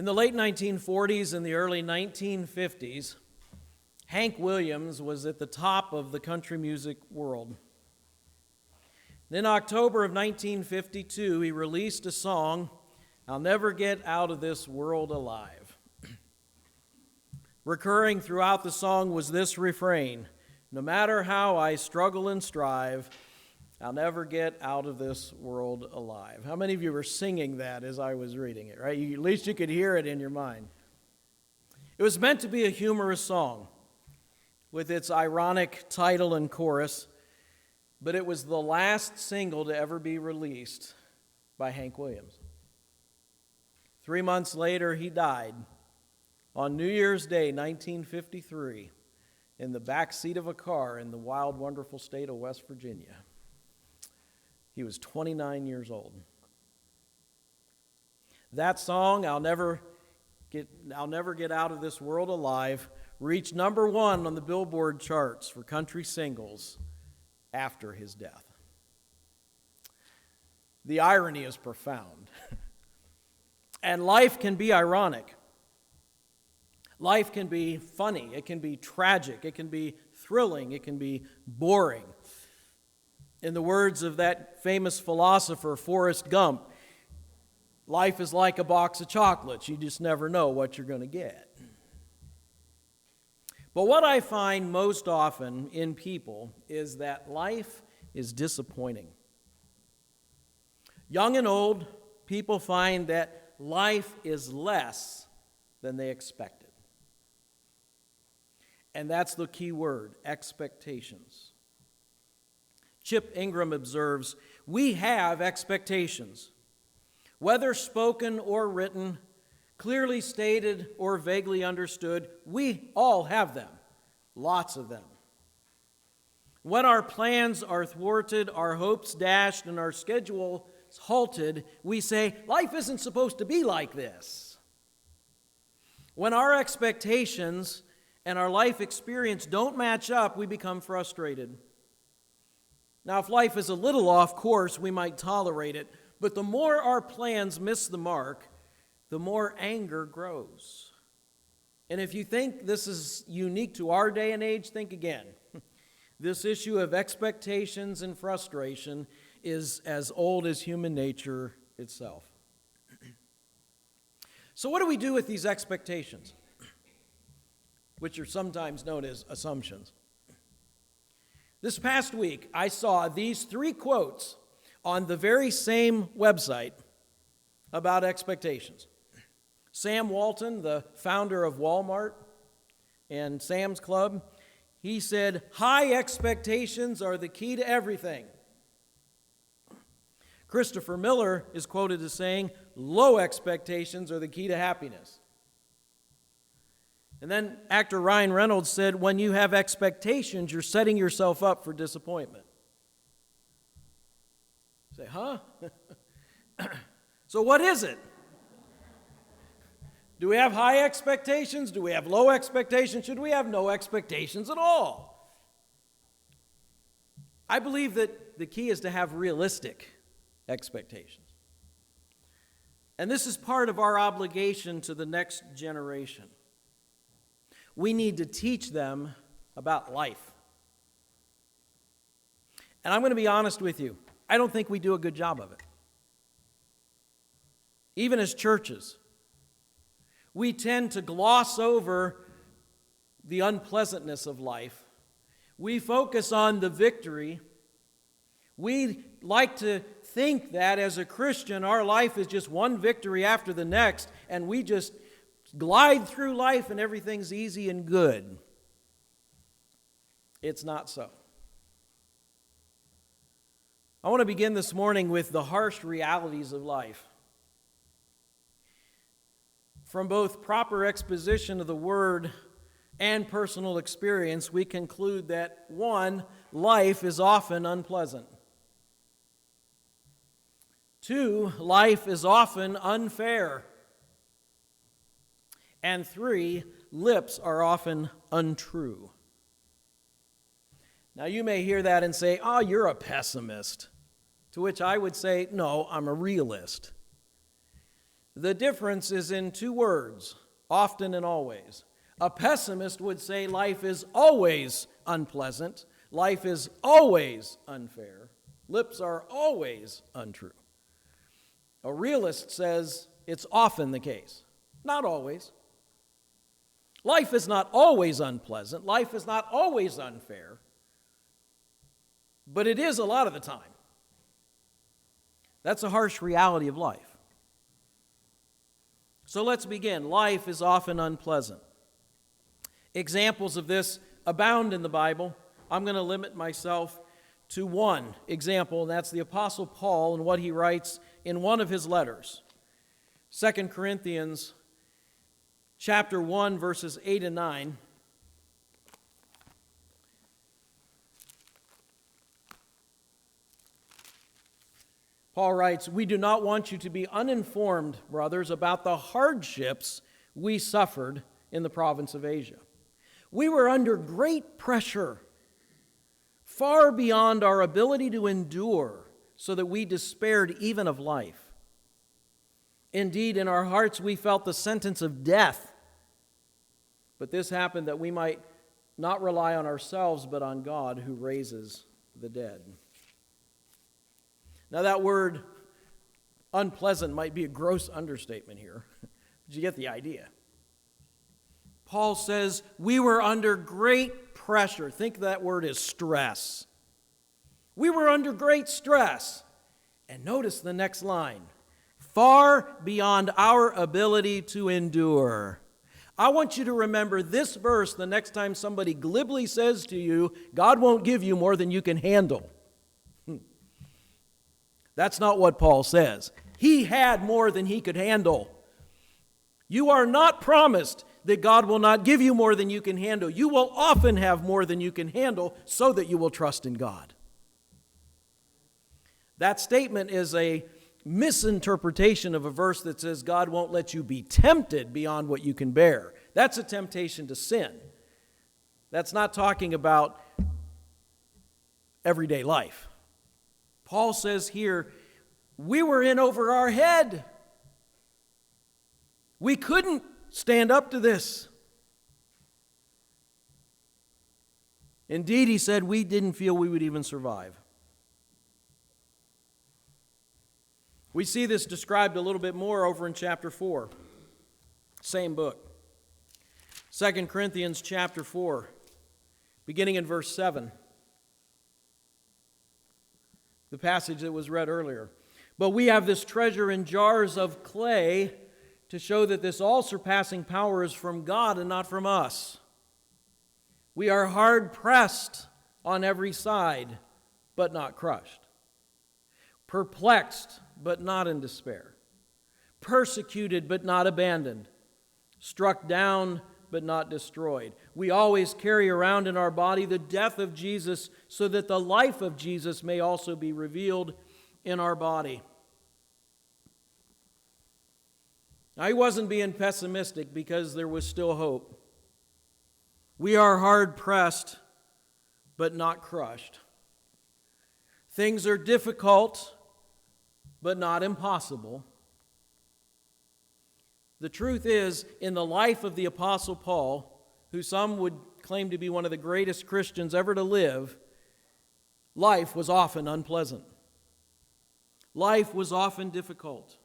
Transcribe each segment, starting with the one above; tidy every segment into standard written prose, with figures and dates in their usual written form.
In the late 1940s and the early 1950s, Hank Williams was at the top of the country music world. In October of 1952, he released a song, "I'll Never Get Out of This World Alive." Recurring throughout the song was this refrain: "No matter how I struggle and strive, I'll never get out of this world alive." How many of you were singing that as I was reading it, right? At least you could hear it in your mind. It was meant to be a humorous song with its ironic title and chorus, but it was the last single to ever be released by Hank Williams. 3 months later, he died on New Year's Day, 1953, in the back seat of a car in the wild, wonderful state of West Virginia. He was 29 years old. That song, I'll never get out of this world alive, reached number 1 on the Billboard charts for country singles after his death. The irony is profound. And life can be ironic. Life can be funny, it can be tragic, it can be thrilling, it can be boring. In the words of that famous philosopher, Forrest Gump, life is like a box of chocolates. You just never know what you're going to get. But what I find most often in people is that life is disappointing. Young and old, people find that life is less than they expected. And that's the key word, expectations. Chip Ingram observes, "We have expectations, whether spoken or written, clearly stated or vaguely understood. We all have them, lots of them. When our plans are thwarted, our hopes dashed, and our schedule halted, we say, life isn't supposed to be like this. When our expectations and our life experience don't match up, we become frustrated. Now, if life is a little off course, we might tolerate it, but the more our plans miss the mark, the more anger grows. And if you think this is unique to our day and age, think again. This issue of expectations and frustration is as old as human nature itself. So what do we do with these expectations, which are sometimes known as assumptions? This past week, I saw these 3 quotes on the very same website about expectations. Sam Walton, the founder of Walmart and Sam's Club, he said, "High expectations are the key to everything." Christopher Miller is quoted as saying, "Low expectations are the key to happiness." And then actor Ryan Reynolds said, "When you have expectations, you're setting yourself up for disappointment." You say, huh? So what is it? Do we have high expectations? Do we have low expectations? Should we have no expectations at all? I believe that the key is to have realistic expectations. And this is part of our obligation to the next generation. We need to teach them about life. And I'm going to be honest with you, I don't think we do a good job of it. Even as churches, we tend to gloss over the unpleasantness of life. We focus on the victory. We like to think that as a Christian, our life is just one victory after the next, and we just glide through life and everything's easy and good. It's not so. I want to begin this morning with the harsh realities of life. From both proper exposition of the Word and personal experience, we conclude that 1, life is often unpleasant. 2, life is often unfair. And 3, lips are often untrue. Now you may hear that and say, "Oh, you're a pessimist." To which I would say, "No, I'm a realist." The difference is in two words, often and always. A pessimist would say life is always unpleasant, life is always unfair, lips are always untrue. A realist says it's often the case, not always. Life is not always unpleasant, life is not always unfair, but it is a lot of the time. That's a harsh reality of life. So let's begin. Life is often unpleasant. Examples of this abound in the Bible. I'm going to limit myself to one example, and that's the Apostle Paul and what he writes in one of his letters. 2 Corinthians chapter 1, verses 8 and 9. Paul writes, "We do not want you to be uninformed, brothers, about the hardships we suffered in the province of Asia. We were under great pressure, far beyond our ability to endure, so that we despaired even of life. Indeed, in our hearts we felt the sentence of death. But this happened that we might not rely on ourselves, but on God who raises the dead." Now that word unpleasant might be a gross understatement here, but you get the idea. Paul says we were under great pressure. Think that word is stress. We were under great stress. And notice the next line, far beyond our ability to endure. I want you to remember this verse the next time somebody glibly says to you, God won't give you more than you can handle. That's not what Paul says. He had more than he could handle. You are not promised that God will not give you more than you can handle. You will often have more than you can handle so that you will trust in God. That statement is a misinterpretation of a verse that says God won't let you be tempted beyond what you can bear. That's a temptation to sin. That's not talking about everyday life. Paul says here, we were in over our head. We couldn't stand up to this. Indeed, he said, we didn't feel we would even survive. We see this described a little bit more over in chapter 4, same book. 2 Corinthians chapter 4, beginning in verse 7. The passage that was read earlier. But we have this treasure in jars of clay to show that this all-surpassing power is from God and not from us. We are hard-pressed on every side, but not crushed. Perplexed, but not in despair. Persecuted, but not abandoned. Struck down, but not destroyed. We always carry around in our body the death of Jesus so that the life of Jesus may also be revealed in our body. Now, he wasn't being pessimistic because there was still hope. We are hard-pressed, but not crushed. Things are difficult, but not impossible. The truth is, in the life of the Apostle Paul, who some would claim to be one of the greatest Christians ever to live, life was often unpleasant. Life was often difficult.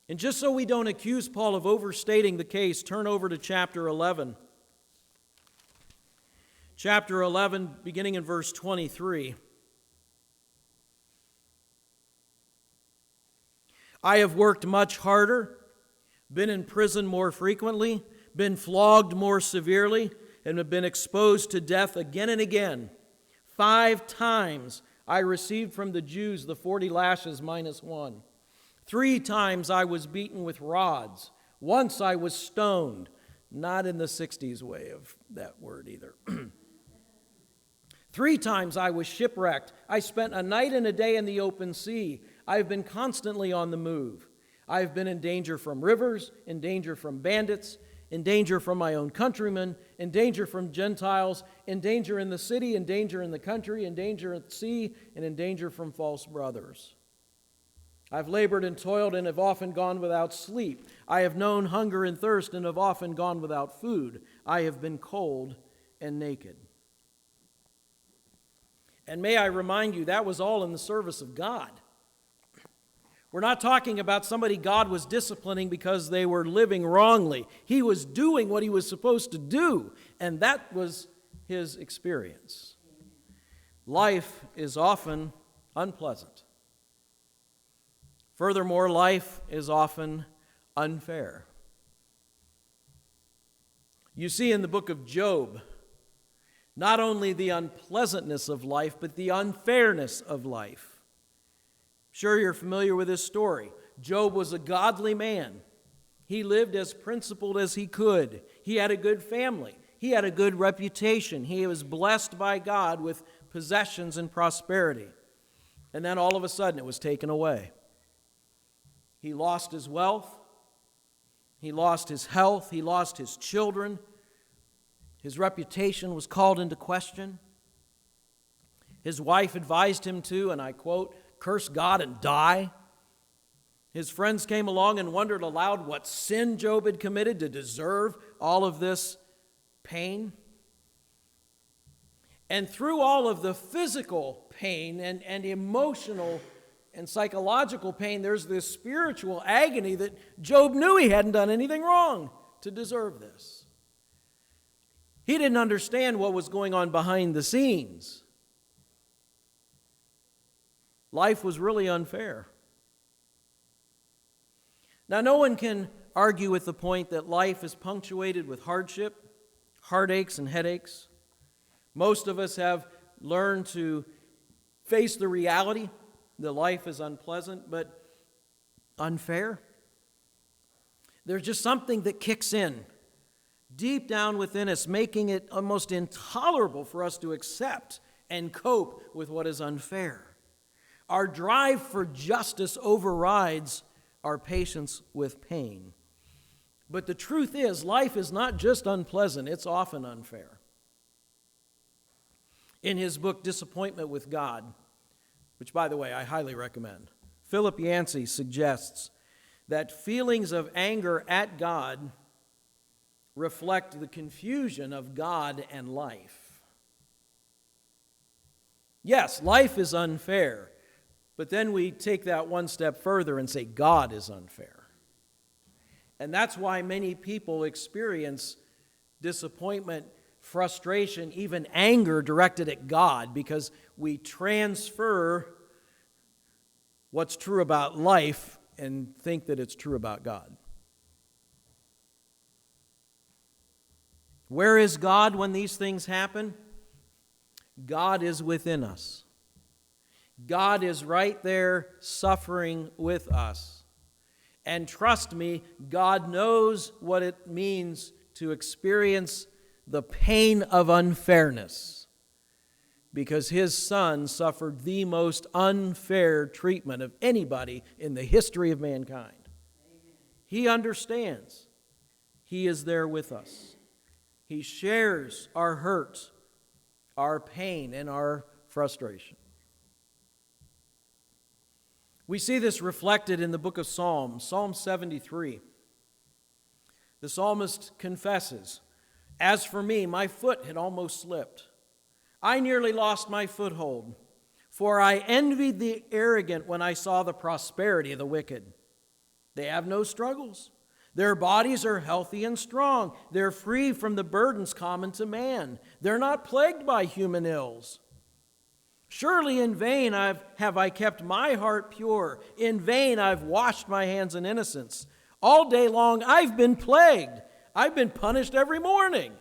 And just so we don't accuse Paul of overstating the case, turn over to chapter 11. Chapter 11, beginning in verse 23. I have worked much harder, been in prison more frequently, been flogged more severely, and have been exposed to death again and again. 5 times I received from the Jews the 40 lashes minus 1. 3 times I was beaten with rods. Once I was stoned. Not in the 60s way of that word either. 3 times I was shipwrecked. I spent a night and a day in the open sea. I have been constantly on the move. I have been in danger from rivers, in danger from bandits, in danger from my own countrymen, in danger from Gentiles, in danger in the city, in danger in the country, in danger at sea, and in danger from false brothers. I've labored and toiled and have often gone without sleep. I have known hunger and thirst and have often gone without food. I have been cold and naked. And may I remind you, that was all in the service of God. We're not talking about somebody God was disciplining because they were living wrongly. He was doing what he was supposed to do, and that was his experience. Life is often unpleasant. Furthermore, life is often unfair. You see in the book of Job, not only the unpleasantness of life, but the unfairness of life. Sure, you're familiar with this story. Job was a godly man. He lived as principled as he could. He had a good family. He had a good reputation. He was blessed by God with possessions and prosperity. And then all of a sudden it was taken away. He lost his wealth. He lost his health. He lost his children. His reputation was called into question. His wife advised him to, and I quote, curse God and die. His friends came along and wondered aloud what sin Job had committed to deserve all of this pain. And through all of the physical pain and emotional and psychological pain, there's this spiritual agony that Job knew he hadn't done anything wrong to deserve this. He didn't understand what was going on behind the scenes. Life was really unfair. Now, no one can argue with the point that life is punctuated with hardship, heartaches, and headaches. Most of us have learned to face the reality that life is unpleasant, but unfair. There's just something that kicks in deep down within us, making it almost intolerable for us to accept and cope with what is unfair. Our drive for justice overrides our patience with pain. But the truth is, life is not just unpleasant, it's often unfair. In his book, Disappointment with God, which, by the way, I highly recommend, Philip Yancey suggests that feelings of anger at God reflect the confusion of God and life. Yes, life is unfair, but then we take that one step further and say God is unfair. And that's why many people experience disappointment, frustration, even anger directed at God, because we transfer what's true about life and think that it's true about God. Where is God when these things happen? God is within us. God is right there suffering with us. And trust me, God knows what it means to experience the pain of unfairness, because his Son suffered the most unfair treatment of anybody in the history of mankind. Amen. He understands. He is there with us. He shares our hurt, our pain, and our frustration. We see this reflected in the book of Psalms, Psalm 73. The psalmist confesses, "As for me, my foot had almost slipped. I nearly lost my foothold, for I envied the arrogant when I saw the prosperity of the wicked. They have no struggles. Their bodies are healthy and strong. They're free from the burdens common to man. They're not plagued by human ills. Surely in vain have I kept my heart pure. In vain I've washed my hands in innocence. All day long I've been plagued. I've been punished every morning."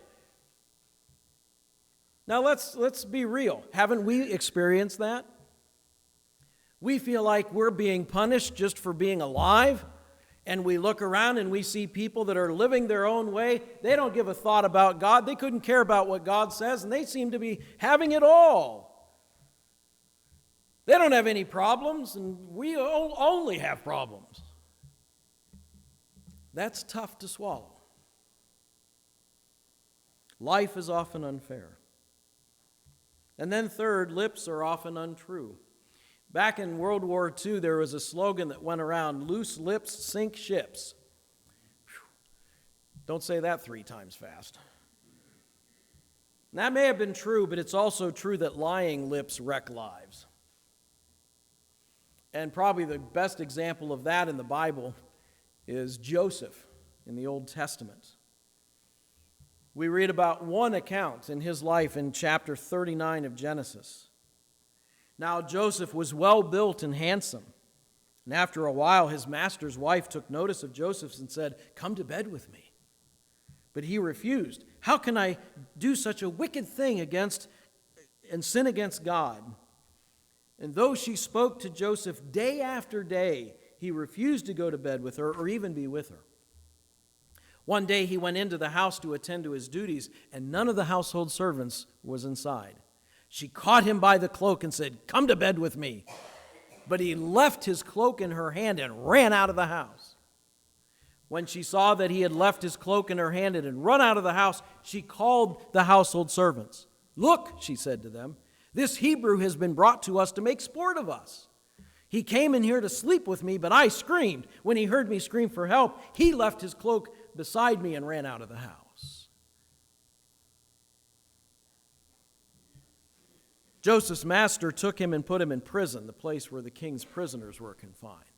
Now let's be real. Haven't we experienced that? We feel like we're being punished just for being alive, and we look around and we see people that are living their own way. They don't give a thought about God. They couldn't care about what God says, and they seem to be having it all. They don't have any problems, and we only have problems. That's tough to swallow. Life is often unfair. And then third, lips are often untrue. Back in World War II, there was a slogan that went around, "Loose lips sink ships." Whew. Don't say that 3 times fast. That may have been true, but it's also true that lying lips wreck lives. And probably the best example of that in the Bible is Joseph in the Old Testament. We read about one account in his life in chapter 39 of Genesis. Now Joseph was well built and handsome. And after a while, his master's wife took notice of Joseph and said, "Come to bed with me." But he refused. "How can I do such a wicked thing and sin against God?" And though she spoke to Joseph day after day, he refused to go to bed with her or even be with her. One day he went into the house to attend to his duties, and none of the household servants was inside. She caught him by the cloak and said, "Come to bed with me." But he left his cloak in her hand and ran out of the house. When she saw that he had left his cloak in her hand and had run out of the house, she called the household servants. "Look," she said to them, "this Hebrew has been brought to us to make sport of us. He came in here to sleep with me, but I screamed. When he heard me scream for help, he left his cloak beside me and ran out of the house." Joseph's master took him and put him in prison, the place where the king's prisoners were confined.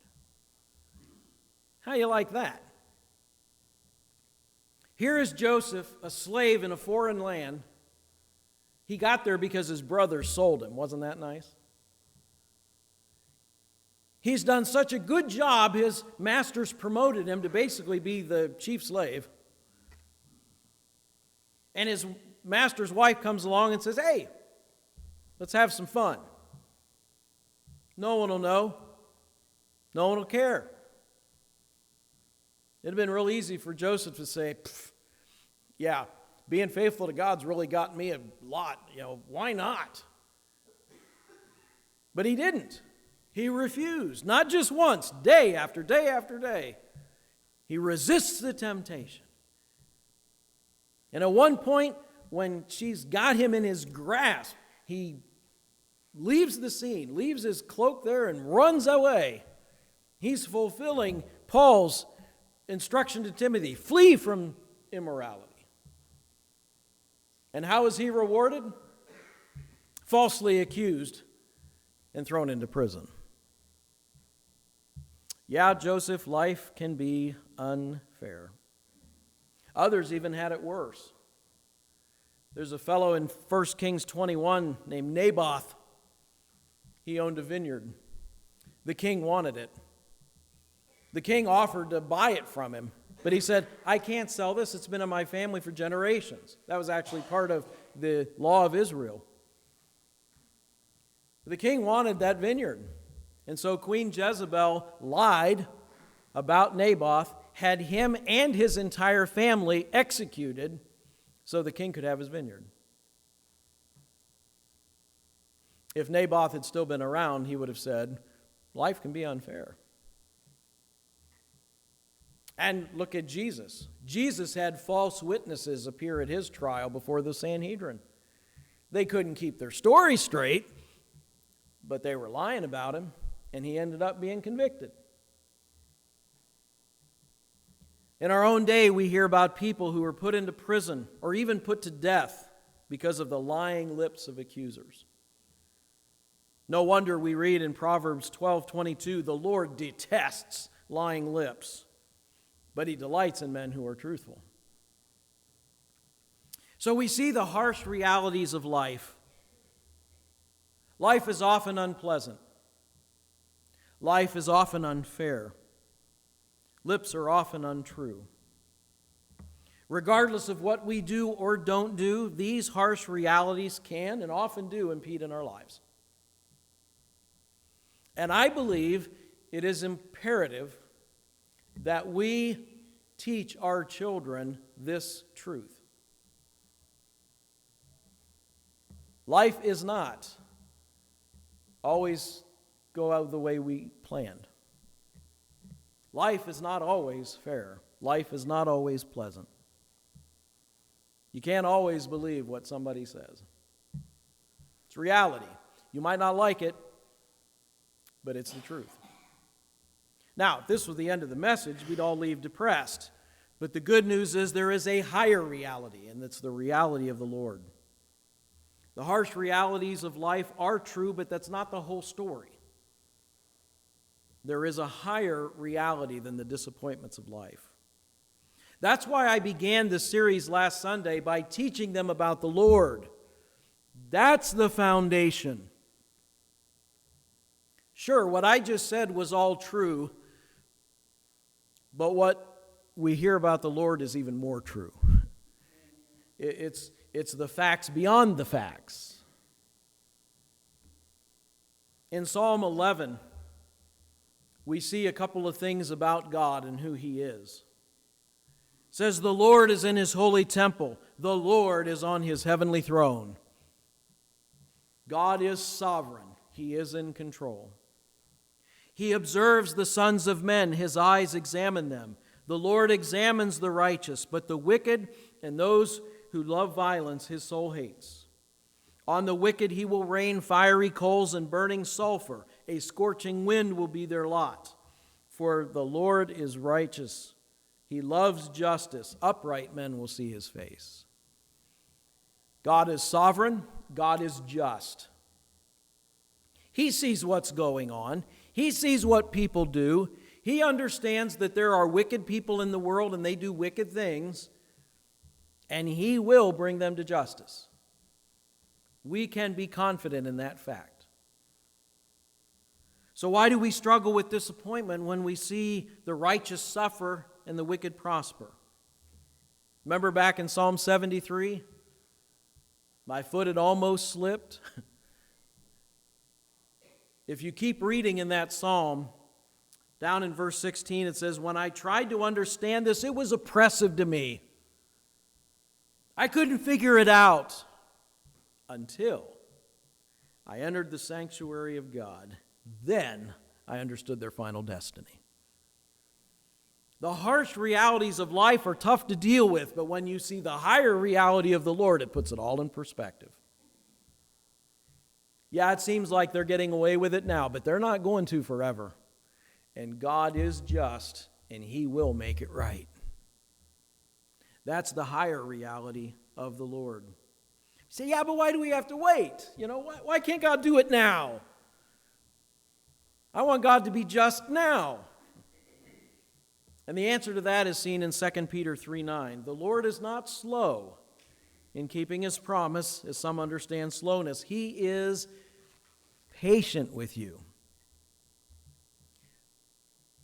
How you like that? Here is Joseph, a slave in a foreign land. He got there because his brothers sold him. Wasn't that nice? He's done such a good job, his masters promoted him to basically be the chief slave. And his master's wife comes along and says, "Hey, let's have some fun." No one will know. No one will care. It'd have been real easy for Joseph to say, "Yeah, being faithful to God's really got me a lot. Why not?" But he didn't. He refused, not just once, day after day after day. He resists the temptation. And at one point, when she's got him in his grasp, he leaves the scene, leaves his cloak there and runs away. He's fulfilling Paul's instruction to Timothy, flee from immorality. And how is he rewarded? Falsely accused and thrown into prison. Yeah, Joseph, life can be unfair. Others even had it worse. There's a fellow in 1 Kings 21 named Naboth. He owned a vineyard. The king wanted it. The king offered to buy it from him, but he said, "I can't sell this. It's been in my family for generations." That was actually part of the law of Israel. The king wanted that vineyard. And so Queen Jezebel lied about Naboth, had him and his entire family executed so the king could have his vineyard. If Naboth had still been around, he would have said, "Life can be unfair." And look at Jesus. Jesus had false witnesses appear at his trial before the Sanhedrin. They couldn't keep their story straight, but they were lying about him, and he ended up being convicted. In our own day, we hear about people who were put into prison or even put to death because of the lying lips of accusers. No wonder we read in Proverbs 12:22, "The Lord detests lying lips, but he delights in men who are truthful." So we see the harsh realities of life. Life is often unpleasant. Life is often unfair. Lips are often untrue. Regardless of what we do or don't do, these harsh realities can and often do impede in our lives. And I believe it is imperative that we teach our children this truth. Life is not always go out the way we planned. Life is not always fair. Life is not always pleasant. You can't always believe what somebody says. It's reality. You might not like it, but it's the truth. Now, if this was the end of the message, we'd all leave depressed. But the good news is there is a higher reality, and it's the reality of the Lord. The harsh realities of life are true, but that's not the whole story. There is a higher reality than the disappointments of life. That's why I began this series last Sunday by teaching them about the Lord. That's the foundation. Sure, what I just said was all true, but what we hear about the Lord is even more true. It's the facts beyond the facts. In Psalm 11, we see a couple of things about God and who He is. It says, "The Lord is in His holy temple. The Lord is on His heavenly throne." God is sovereign. He is in control. He observes the sons of men. His eyes examine them. The Lord examines the righteous, but the wicked and those who love violence His soul hates. On the wicked He will rain fiery coals and burning sulfur. A scorching wind will be their lot. For the Lord is righteous. He loves justice. Upright men will see His face. God is sovereign. God is just. He sees what's going on. He sees what people do. He understands that there are wicked people in the world and they do wicked things, and He will bring them to justice. We can be confident in that fact. So why do we struggle with disappointment when we see the righteous suffer and the wicked prosper? Remember back in Psalm 73? My foot had almost slipped. If you keep reading in that psalm, down in verse 16, it says, "When I tried to understand this, it was oppressive to me. I couldn't figure it out until I entered the sanctuary of God. Then I understood their final destiny." The harsh realities of life are tough to deal with, but when you see the higher reality of the Lord, it puts it all in perspective. Yeah, it seems like they're getting away with it now, but they're not going to forever. And God is just, and He will make it right. That's the higher reality of the Lord. You say, yeah, but why do we have to wait? Why can't God do it now? I want God to be just now. And the answer to that is seen in 2 Peter 3:9. The Lord is not slow in keeping His promise, as some understand slowness. He is patient with you,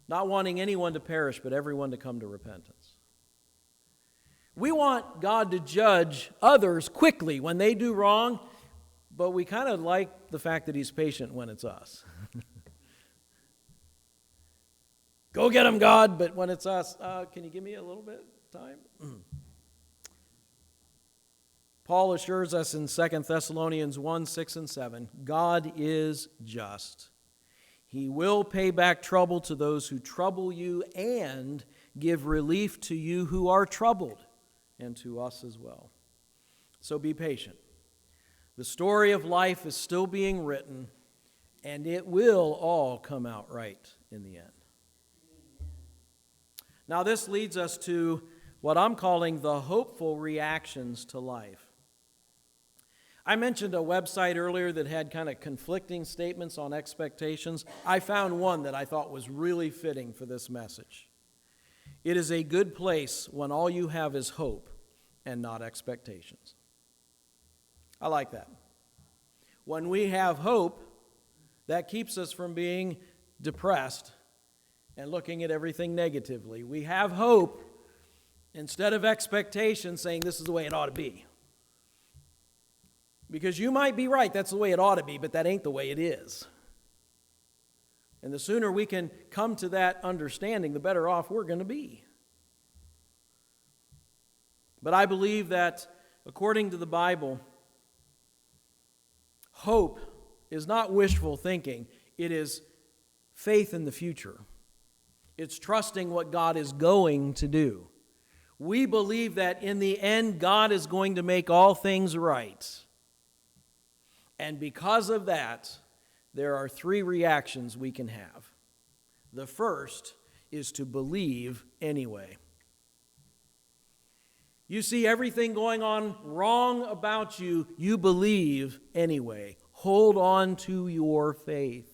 not wanting anyone to perish, but everyone to come to repentance. We want God to judge others quickly when they do wrong, but we kind of like the fact that He's patient when it's us. Go get them, God, but when it's us, can you give me a little bit of time? Paul assures us in 2 Thessalonians 1:6 and 7, God is just. He will pay back trouble to those who trouble you and give relief to you who are troubled, and to us as well. So be patient. The story of life is still being written, and it will all come out right in the end. Now this leads us to what I'm calling the hopeful reactions to life. I mentioned a website earlier that had kind of conflicting statements on expectations. I found one that I thought was really fitting for this message. It is a good place when all you have is hope and not expectations. I like that. When we have hope, that keeps us from being depressed and looking at everything negatively. We have hope instead of expectation, saying this is the way it ought to be. Because you might be right, that's the way it ought to be, but that ain't the way it is. And the sooner we can come to that understanding, the better off we're going to be. But I believe that, according to the Bible, hope is not wishful thinking. It is faith in the future. It's trusting what God is going to do. We believe that in the end, God is going to make all things right. And because of that, there are three reactions we can have. The first is to believe anyway. You see everything going on wrong about you, you believe anyway. Hold on to your faith.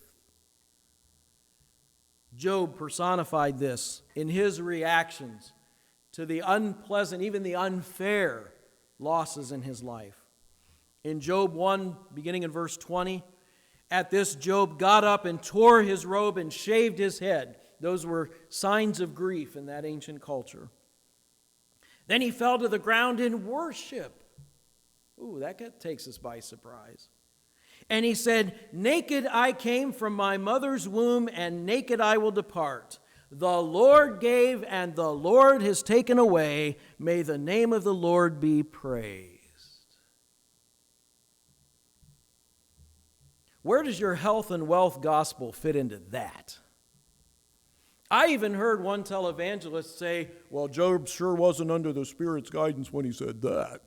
Job personified this in his reactions to the unpleasant, even the unfair losses in his life. In Job 1, beginning in verse 20, at this Job got up and tore his robe and shaved his head. Those were signs of grief in that ancient culture. Then he fell to the ground in worship. Ooh, that takes us by surprise. And he said, naked I came from my mother's womb, and naked I will depart. The Lord gave, and the Lord has taken away. May the name of the Lord be praised. Where does your health and wealth gospel fit into that? I even heard one televangelist say, well, Job sure wasn't under the Spirit's guidance when he said that.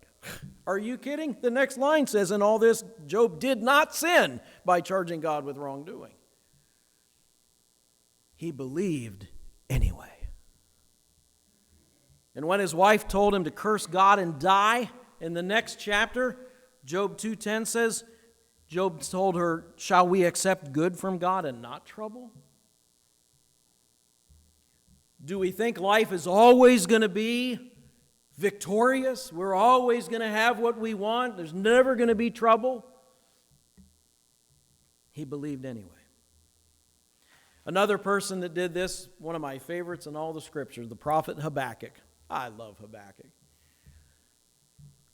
Are you kidding? The next line says, in all this, Job did not sin by charging God with wrongdoing. He believed anyway. And when his wife told him to curse God and die, in the next chapter, Job 2:10 says, Job told her, shall we accept good from God and not trouble? Do we think life is always going to be victorious? We're always going to have what we want. There's never going to be trouble. He believed anyway. Another person that did this, one of my favorites in all the scriptures, the prophet Habakkuk. I love Habakkuk.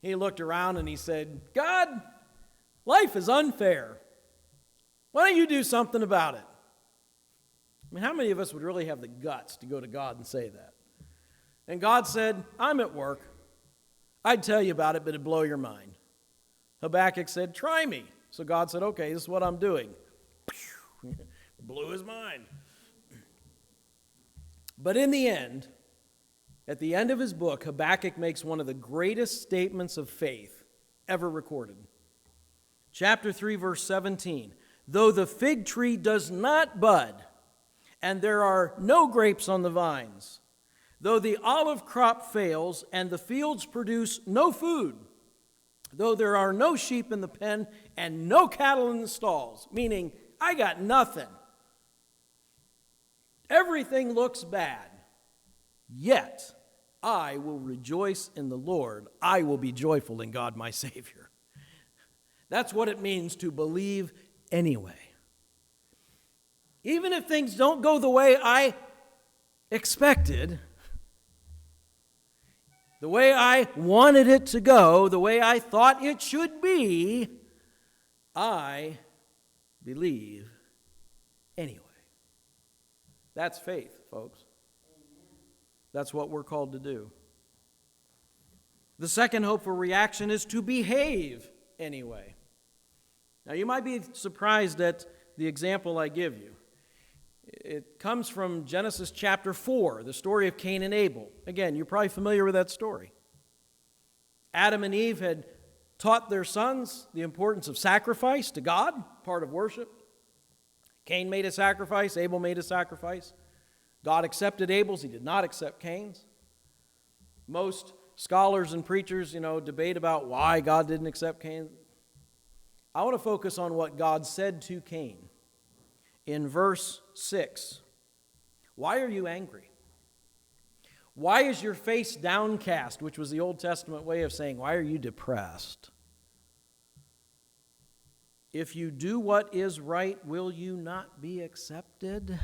He looked around and he said, God, life is unfair. Why don't you do something about it? I mean, how many of us would really have the guts to go to God and say that? And God said, I'm at work. I'd tell you about it, but it'd blow your mind. Habakkuk said, try me. So God said, okay, this is what I'm doing. Blew his mind. But in the end, at the end of his book, Habakkuk makes one of the greatest statements of faith ever recorded. Chapter 3, verse 17. Though the fig tree does not bud, and there are no grapes on the vines, though the olive crop fails, and the fields produce no food, though there are no sheep in the pen, and no cattle in the stalls, meaning, I got nothing. Everything looks bad. Yet, I will rejoice in the Lord. I will be joyful in God my Savior. That's what it means to believe anyway. Even if things don't go the way I expected, the way I wanted it to go, the way I thought it should be, I believe anyway. That's faith, folks. That's what we're called to do. The second hopeful reaction is to behave anyway. Now, you might be surprised at the example I give you. It comes from Genesis chapter 4, the story of Cain and Abel. Again, you're probably familiar with that story. Adam and Eve had taught their sons the importance of sacrifice to God, part of worship. Cain made a sacrifice, Abel made a sacrifice. God accepted Abel's, he did not accept Cain's. Most scholars and preachers, debate about why God didn't accept Cain. I want to focus on what God said to Cain. In verse 6, why are you angry? Why is your face downcast? Which was the Old Testament way of saying, why are you depressed? If you do what is right, will you not be accepted?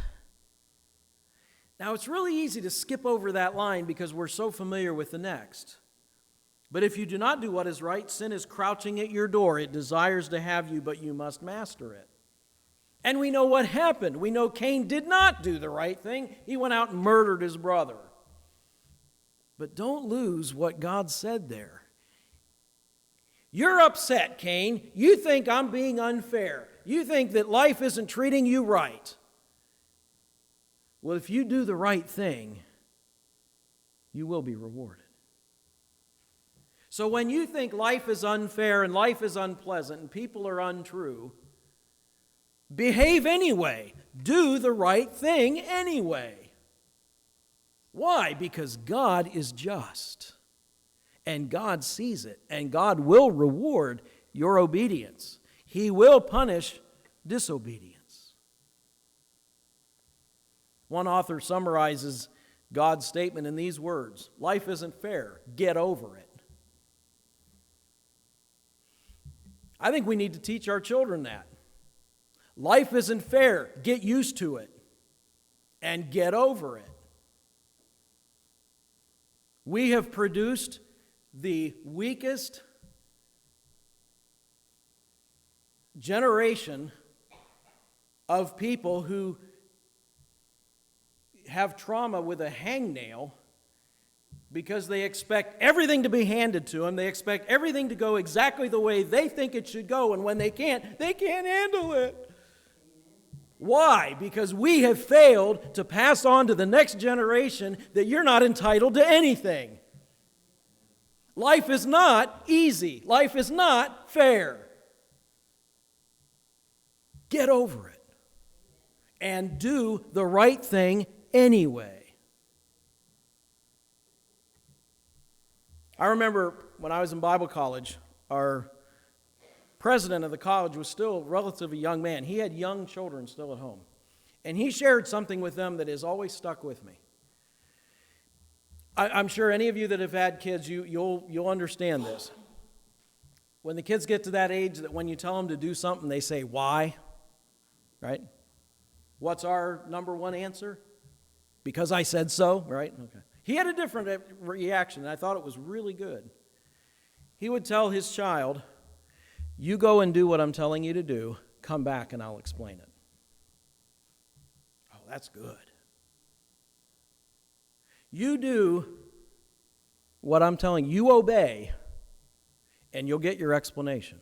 Now, it's really easy to skip over that line because we're so familiar with the next. But if you do not do what is right, sin is crouching at your door. It desires to have you, but you must master it. And we know what happened. We know Cain did not do the right thing. He went out and murdered his brother. But don't lose what God said there. You're upset, Cain. You think I'm being unfair. You think that life isn't treating you right. Well, if you do the right thing, you will be rewarded. So when you think life is unfair and life is unpleasant and people are untrue, Behave anyway. Do the right thing anyway. Why? Because God is just. And God sees it. And God will reward your obedience. He will punish disobedience. One author summarizes God's statement in these words: life isn't fair. Get over it. I think we need to teach our children that. Life isn't fair. Get used to it and get over it. We have produced the weakest generation of people who have trauma with a hangnail because they expect everything to be handed to them. They expect everything to go exactly the way they think it should go, and when they can't handle it. Why? Because we have failed to pass on to the next generation that you're not entitled to anything. Life is not easy. Life is not fair. Get over it and do the right thing anyway. I remember when I was in Bible college, our president of the college was still a relatively young man. He had young children still at home. And he shared something with them that has always stuck with me. I'm sure any of you that have had kids, you'll understand this. When the kids get to that age that when you tell them to do something, they say, why? Right? What's our number one answer? Because I said so, right? Okay. He had a different reaction, and I thought it was really good. He would tell his child, you go and do what I'm telling you to do, come back and I'll explain it. Oh, that's good. You do what I'm telling you, you obey, and you'll get your explanation.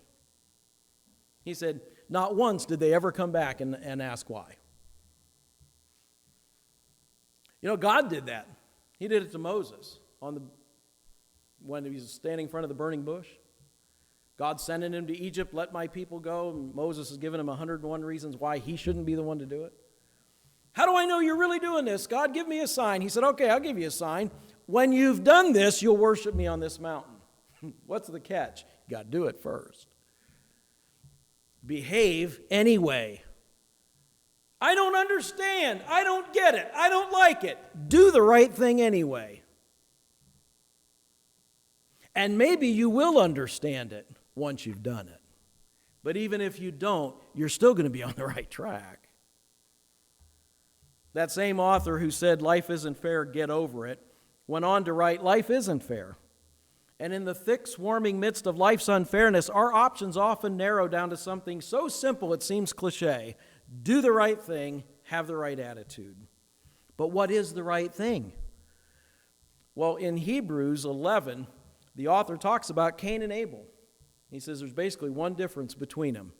He said, not once did they ever come back and ask why. You know, God did that. He did it to Moses when he was standing in front of the burning bush. God sending him to Egypt, let my people go, and Moses has given him 101 reasons why he shouldn't be the one to do it. How do I know you're really doing this? God, give me a sign. He said, okay, I'll give you a sign. When you've done this, you'll worship me on this mountain. What's the catch? You got to do it first. Behave anyway. I don't understand. I don't get it. I don't like it. Do the right thing anyway. And maybe you will understand it once you've done it. But even if you don't, you're still going to be on the right track. That same author who said life isn't fair, get over it, went on to write, life isn't fair. And in the thick, swarming midst of life's unfairness, our options often narrow down to something so simple it seems cliche. Do the right thing, have the right attitude. But what is the right thing? Well, in Hebrews 11, the author talks about Cain and Abel. He says there's basically one difference between them.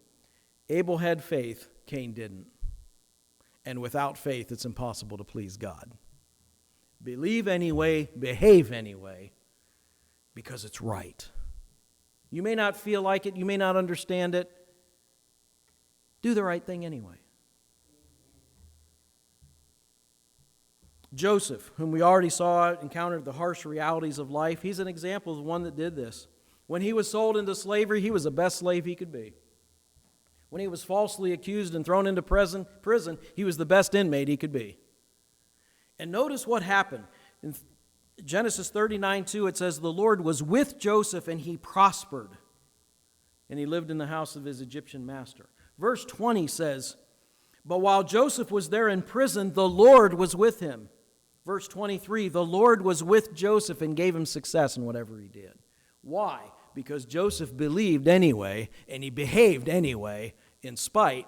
Abel had faith, Cain didn't. And without faith, it's impossible to please God. Believe anyway, behave anyway, because it's right. You may not feel like it, you may not understand it. Do the right thing anyway. Joseph, whom we already saw encountered the harsh realities of life, he's an example of one that did this. When he was sold into slavery, he was the best slave he could be. When he was falsely accused and thrown into prison, he was the best inmate he could be. And notice what happened. In Genesis 39:2, it says, the Lord was with Joseph and he prospered. And he lived in the house of his Egyptian master. Verse 20 says, but while Joseph was there in prison, the Lord was with him. Verse 23, the Lord was with Joseph and gave him success in whatever he did. Why? Because Joseph believed anyway, and he behaved anyway, in spite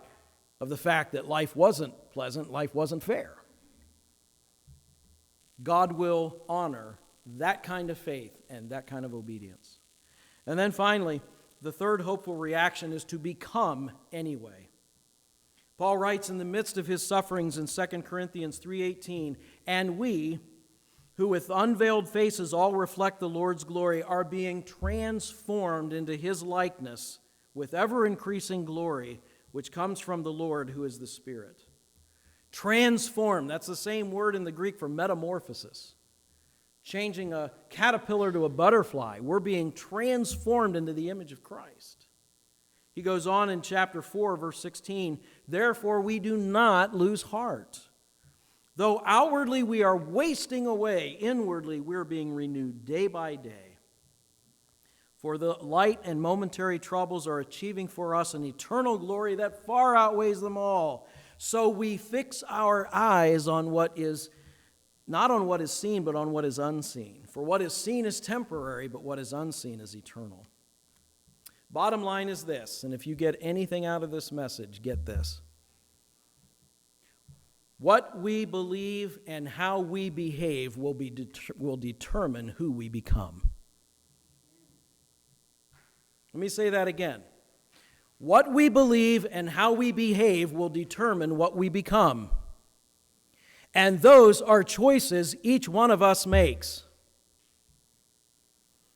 of the fact that life wasn't pleasant, life wasn't fair. God will honor that kind of faith and that kind of obedience. And then finally, the third hopeful reaction is to become anyway. Paul writes in the midst of his sufferings in 2 Corinthians 3:18, and we, who with unveiled faces all reflect the Lord's glory, are being transformed into his likeness with ever-increasing glory, which comes from the Lord who is the Spirit. Transformed, that's the same word in the Greek for metamorphosis. Changing a caterpillar to a butterfly. We're being transformed into the image of Christ. He goes on in chapter 4, verse 16, "Therefore we do not lose heart. Though outwardly we are wasting away, inwardly we're being renewed day by day. For the light and momentary troubles are achieving for us an eternal glory that far outweighs them all. So we fix our eyes on what is, not on what is seen, but on what is unseen. For what is seen is temporary, but what is unseen is eternal." Bottom line is this, and if you get anything out of this message, get this. What we believe and how we behave will determine who we become. Let me say that again. What we believe and how we behave will determine what we become. And those are choices each one of us makes.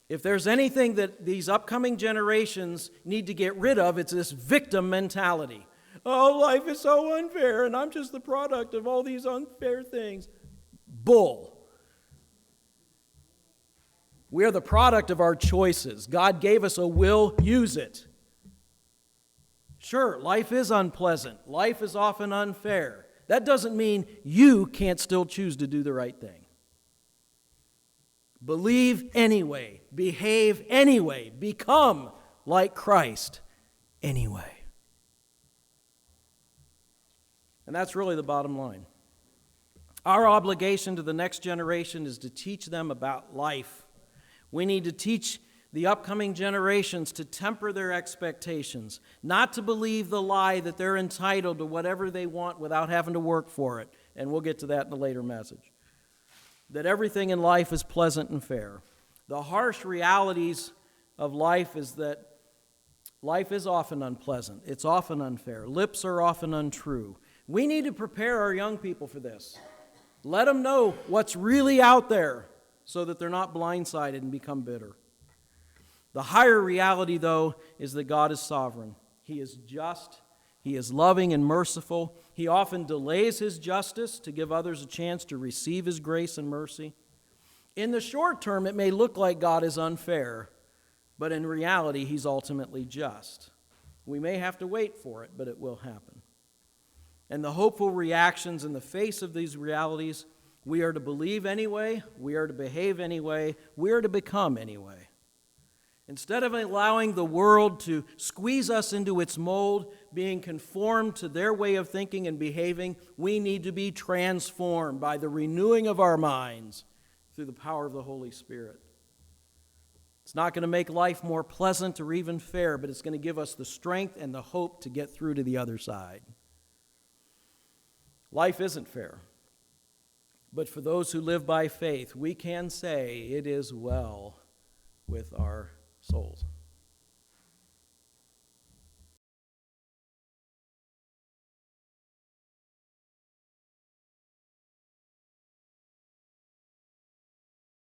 If there's anything that these upcoming generations need to get rid of, it's this victim mentality. Oh, life is so unfair, and I'm just the product of all these unfair things. Bull. We are the product of our choices. God gave us a will, use it. Sure, life is unpleasant. Life is often unfair. That doesn't mean you can't still choose to do the right thing. Believe anyway, behave anyway, become like Christ anyway. And that's really the bottom line. Our obligation to the next generation is to teach them about life. We need to teach the upcoming generations to temper their expectations, not to believe the lie that they're entitled to whatever they want without having to work for it. And we'll get to that in a later message. That everything in life is pleasant and fair. The harsh realities of life is that life is often unpleasant. It's often unfair. Lips are often untrue. We need to prepare our young people for this. Let them know what's really out there so that they're not blindsided and become bitter. The higher reality, though, is that God is sovereign. He is just. He is loving and merciful. He often delays His justice to give others a chance to receive His grace and mercy. In the short term, it may look like God is unfair, but in reality, He's ultimately just. We may have to wait for it, but it will happen. And the hopeful reactions in the face of these realities, we are to believe anyway, we are to behave anyway, we are to become anyway. Instead of allowing the world to squeeze us into its mold, being conformed to their way of thinking and behaving, we need to be transformed by the renewing of our minds through the power of the Holy Spirit. It's not going to make life more pleasant or even fair, but it's going to give us the strength and the hope to get through to the other side. Life isn't fair, but for those who live by faith, we can say it is well with our souls.